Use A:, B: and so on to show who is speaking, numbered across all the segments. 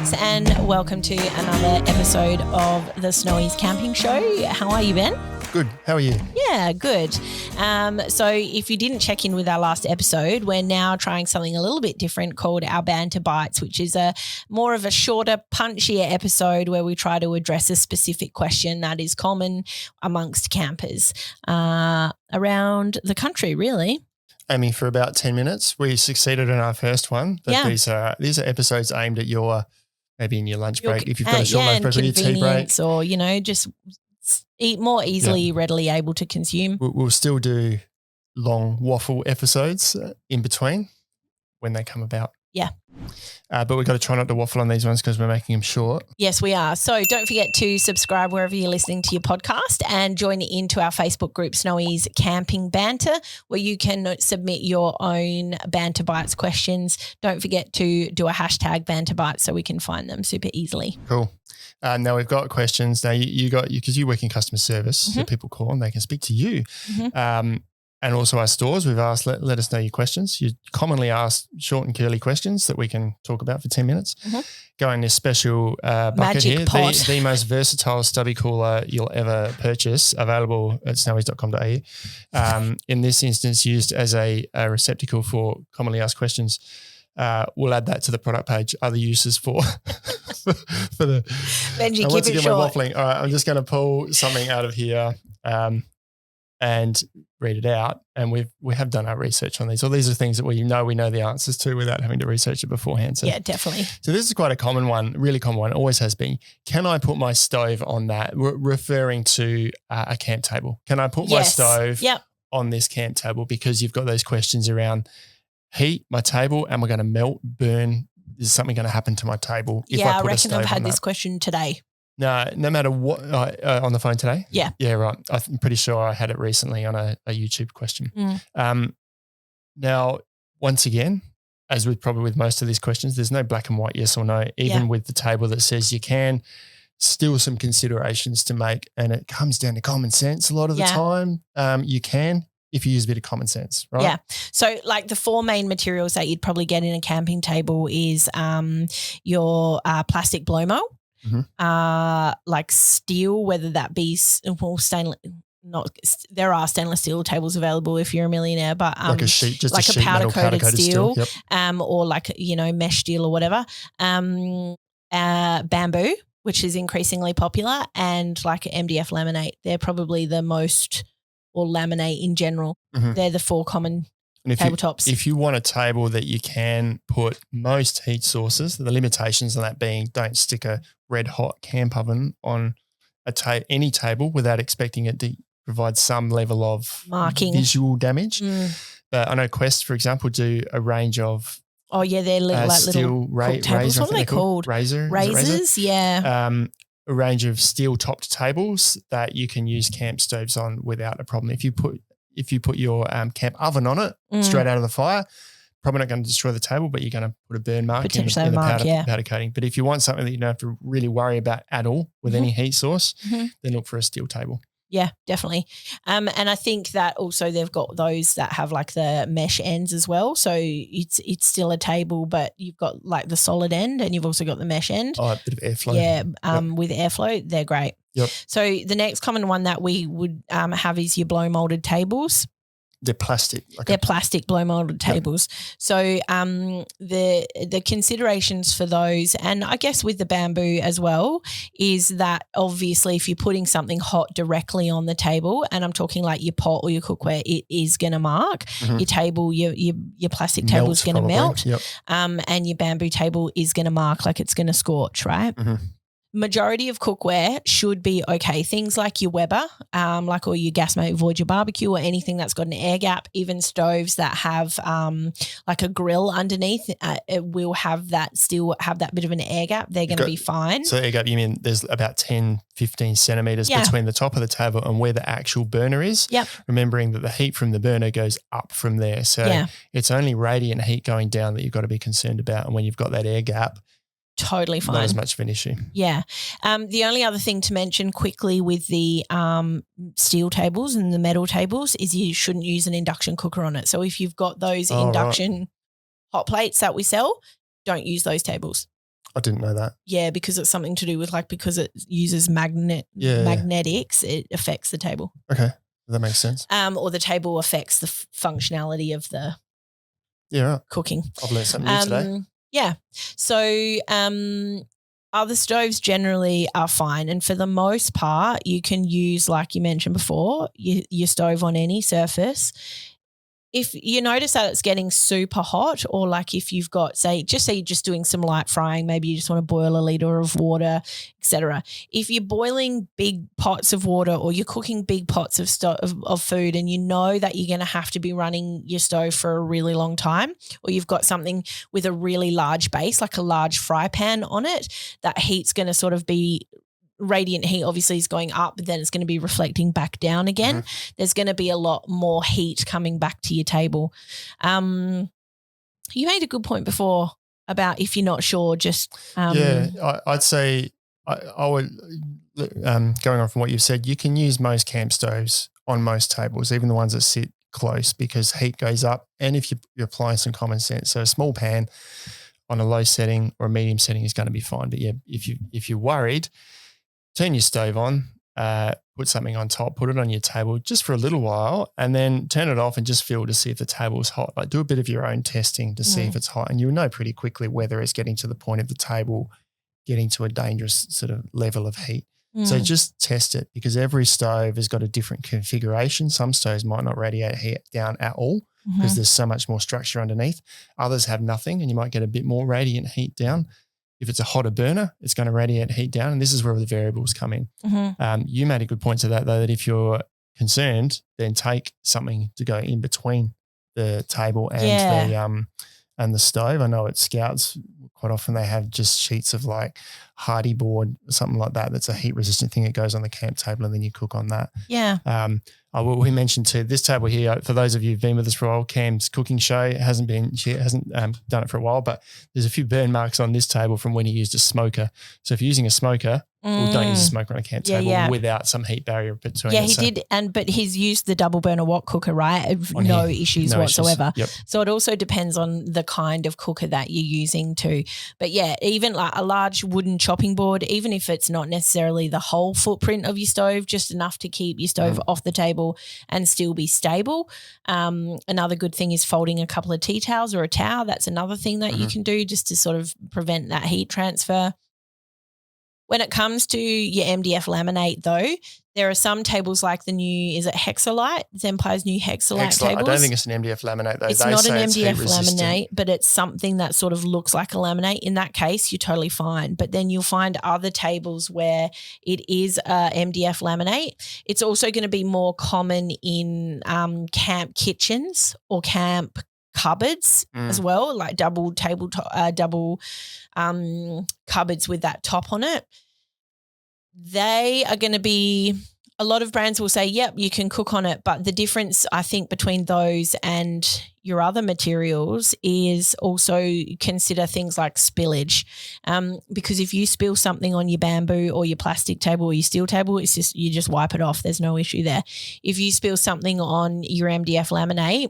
A: Alex, and welcome to another episode of the Snowies Camping Show. How are you, Ben?
B: Good. How are you?
A: Yeah, good. So if you didn't check in with our last episode, we're now trying something a little bit different called our Banter Bites, which is a more of a shorter, punchier episode where we try to address a specific question that is common amongst campers around the country, really.
B: Aiming for about 10 minutes. We succeeded in our first one. But
A: Yeah.
B: These are episodes aimed at maybe in your lunch break, if you've got a short lunch break or your tea break.
A: Or, just eat more easily, readily able to consume.
B: We'll still do long waffle episodes in between when they come about.
A: Yeah.
B: But we've got to try not to waffle on these ones because we're making them short.
A: Yes, we are. So don't forget to subscribe wherever you're listening to your podcast and join into our Facebook group, Snowies Camping Banter, where you can submit your own Banter Bites questions. Don't forget to do a hashtag Banter Bites so we can find them super easily.
B: Cool. Now we've got questions. Now because you work in customer service, so people call and they can speak to you. And also our stores, we've asked, let us know your questions. You commonly ask short and curly questions that we can talk about for 10 minutes. Go in this special bucket
A: Magic
B: here,
A: pot.
B: the most versatile stubby cooler you'll ever purchase, available at snowies.com.au. In this instance, used as a receptacle for commonly asked questions. We'll add that to the product page, other uses for the
A: Benji,
B: once
A: keep it
B: again,
A: short.
B: we're waffling. All right, I'm just going to pull something out of here and read it out. And we have done our research on these. So these are things that we know the answers to without having to research it beforehand. So,
A: Yeah, definitely.
B: So this is quite a common one, really common one, always has been. Can I put my stove on that? Referring to a camp table. Can I put my stove on this camp table? Because you've got those questions around heat, my table, am I going to melt, burn? Is something going to happen to my table if I put a stove on that?
A: I've had this question today.
B: No matter what, on the phone today?
A: Yeah.
B: Yeah, right. I'm pretty sure I had it recently on a YouTube question. Now, once again, as with probably with most of these questions, there's no black and white yes or no, even with the table that says you can. Still some considerations to make, and it comes down to common sense a lot of the time. You can if you use a bit of common sense, right?
A: Yeah. So like the four main materials that you'd probably get in a camping table is your plastic blow-mold. Like steel, whether that be stainless. There are stainless steel tables available if you're a millionaire, but
B: like a sheet, just
A: like
B: a sheet
A: powder
B: metal,
A: coated steel,
B: Yep.
A: Or like mesh steel or whatever. Bamboo, which is increasingly popular, and like MDF laminate. They're probably the most, or laminate in general. They're the four common tabletops.
B: If you want a table that you can put most heat sources, the limitations on that being don't stick a red hot camp oven on any table without expecting it to provide some level of
A: marking,
B: visual damage. But I know Quest, for example, do a range of
A: they're little
B: steel
A: tables. What are they called? Razors, yeah.
B: A range of steel topped tables that you can use camp stoves on without a problem. If you put your camp oven on it straight out of the fire, probably not going to destroy the table, but you're going to put a burn mark in the powder coating. But if you want something that you don't have to really worry about at all with any heat source, then look for a steel table.
A: Yeah, definitely. And I think that also they've got those that have like the mesh ends as well. So it's still a table, but you've got like the solid end and you've also got the mesh end.
B: Oh, a bit of airflow.
A: Yeah, with airflow, they're great.
B: Yep.
A: So the next common one that we would have is your blow-molded tables.
B: They're plastic.
A: They're plastic blow-molded tables. So the considerations for those, and I guess with the bamboo as well, is that obviously if you're putting something hot directly on the table, and I'm talking like your pot or your cookware, it is going to mark. Your table, your plastic table is going to melt, and your bamboo table is going to mark, like it's going to scorch, right? Majority of cookware should be okay. Things like your Weber, or your gas mate avoid your barbecue or anything that's got an air gap, even stoves that have like a grill underneath, it will have that bit of an air gap. They're going to be fine.
B: So air gap, you mean there's about 10, 15 centimetres between the top of the table and where the actual burner is?
A: Yep.
B: Remembering that the heat from the burner goes up from there. So it's only radiant heat going down that you've got to be concerned about. And when you've got that air gap,
A: totally fine.
B: Not as much of an issue.
A: Yeah. The only other thing to mention quickly with the steel tables and the metal tables is you shouldn't use an induction cooker on it. So if you've got those induction hot plates that we sell, don't use those tables.
B: I didn't know that.
A: Yeah, because it's something to do with because it uses magnetics, it affects the table.
B: Okay, that makes sense.
A: Or the table affects the functionality of the cooking.
B: I've learned something new today.
A: Yeah. So other stoves generally are fine, and for the most part, you can use, like you mentioned before, your stove on any surface. If you notice that it's getting super hot, or if you've got, say you're just doing some light frying, maybe you just want to boil a liter of water, etc. If you're boiling big pots of water or you're cooking big pots of food, and you know that you're going to have to be running your stove for a really long time, or you've got something with a really large base, like a large fry pan on it, that heat's going to sort of be radiant heat obviously is going up, but then it's going to be reflecting back down again. Mm-hmm. There's going to be a lot more heat coming back to your table. You made a good point before about if you're not sure, just
B: I'd say I would going on from what you've said, you can use most camp stoves on most tables, even the ones that sit close, because heat goes up. And if you're applying some common sense, so a small pan on a low setting or a medium setting is going to be fine. But yeah, if you're worried, turn your stove on, put something on top, put it on your table just for a little while, and then turn it off and just feel to see if the table is hot. Do a bit of your own testing to see if it's hot, and you'll know pretty quickly whether it's getting to the point of the table getting to a dangerous sort of level of heat. So just test it, because every stove has got a different configuration. Some stoves might not radiate heat down at all because there's so much more structure underneath. Others have nothing, and you might get a bit more radiant heat down. If it's a hotter burner, it's going to radiate heat down, and this is where the variables come in. You made a good point to that, though, that if you're concerned, then take something to go in between the table and the stove. I know at Scouts, quite often they have just sheets of hardy board or something like that. That's a heat resistant thing that goes on the camp table, and then you cook on that.
A: Yeah.
B: We mentioned too, this table here, for those of you who've been with us for a while, Cam's cooking show hasn't done it for a while, but there's a few burn marks on this table from when he used a smoker. So if you're using a smoker, or don't use a smoker on a camp table without some heat barrier between.
A: Yeah, he did, but he's used the double burner wok cooker, right? No issues whatsoever. Yep. So it also depends on the kind of cooker that you're using too. But yeah, even a large wooden chopping board, even if it's not necessarily the whole footprint of your stove, just enough to keep your stove off the table and still be stable. Another good thing is folding a couple of tea towels or a towel. That's another thing that you can do just to sort of prevent that heat transfer. When it comes to your MDF laminate, though, there are some tables like the new, is it Hexalite? It's Empire's new Hexalite tables.
B: I don't think it's an MDF laminate, though.
A: It's not an MDF laminate, but it's something that sort of looks like a laminate. In that case, you're totally fine. But then you'll find other tables where it is a MDF laminate. It's also going to be more common in camp kitchens or camp cupboards as well, like double cupboards with that top on it. They are going to be, a lot of brands will say, yep, you can cook on it. But the difference, I think, between those and your other materials is also consider things like spillage. Because if you spill something on your bamboo or your plastic table or your steel table, it's just, you just wipe it off. There's no issue there. If you spill something on your MDF laminate,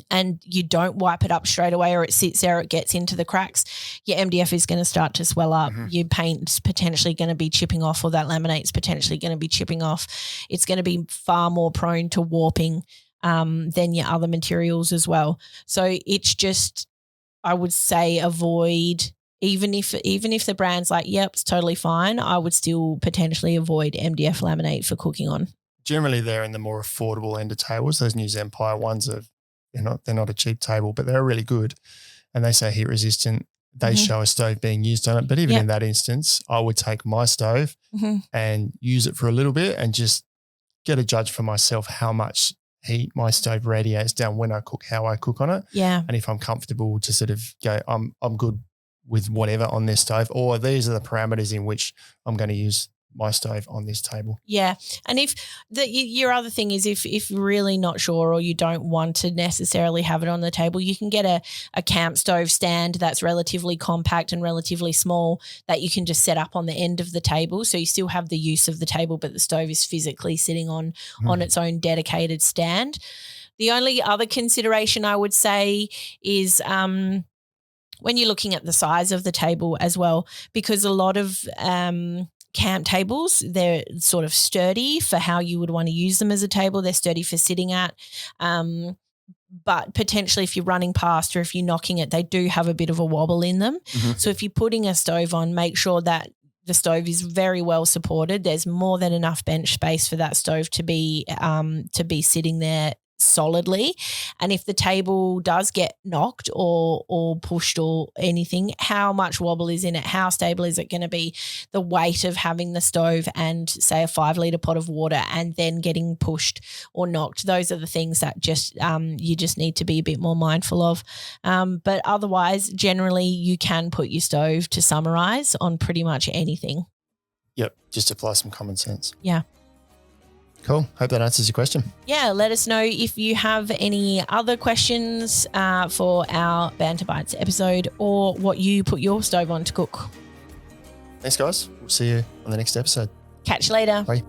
A: and you don't wipe it up straight away, or it sits there, it gets into the cracks, your MDF is going to start to swell up. Your paint's potentially going to be chipping off, or that laminate's potentially going to be chipping off. It's going to be far more prone to warping than your other materials as well. So it's just, I would say, avoid, even if the brand's like, yep, it's totally fine, I would still potentially avoid MDF laminate for cooking on.
B: Generally, they're in the more affordable end of tables. Those new Empire ones are, they're not a cheap table, but they're really good, and they say heat resistant. They show a stove being used on it, but even in that instance, I would take my stove and use it for a little bit and just get a judge for myself how much heat my stove radiates down when I cook, how I cook on it.
A: Yeah,
B: and if I'm comfortable to sort of go, I'm good with whatever on this stove, or these are the parameters in which I'm going to use my stove on this table.
A: Yeah. And if your other thing is if you're really not sure, or you don't want to necessarily have it on the table, you can get a camp stove stand that's relatively compact and relatively small that you can just set up on the end of the table. So you still have the use of the table, but the stove is physically sitting on its own dedicated stand. The only other consideration I would say is when you're looking at the size of the table as well, because a lot of camp tables, they're sort of sturdy for how you would want to use them as a table. They're sturdy for sitting at. But potentially if you're running past or if you're knocking it, they do have a bit of a wobble in them.
B: Mm-hmm.
A: So if you're putting a stove on, make sure that the stove is very well supported. There's more than enough bench space for that stove to be sitting there solidly. And if the table does get knocked or pushed or anything, how much wobble is in it? How stable is it going to be? The weight of having the stove and say a 5 litre pot of water and then getting pushed or knocked. Those are the things that just you just need to be a bit more mindful of. But otherwise, generally you can put your stove, to summarise, on pretty much anything.
B: Yep. Just apply some common sense.
A: Yeah.
B: Cool. Hope that answers your question.
A: Yeah, let us know if you have any other questions for our Banter Bites episode or what you put your stove on to cook.
B: Thanks, guys. We'll see you on the next episode.
A: Catch you later.
B: Bye.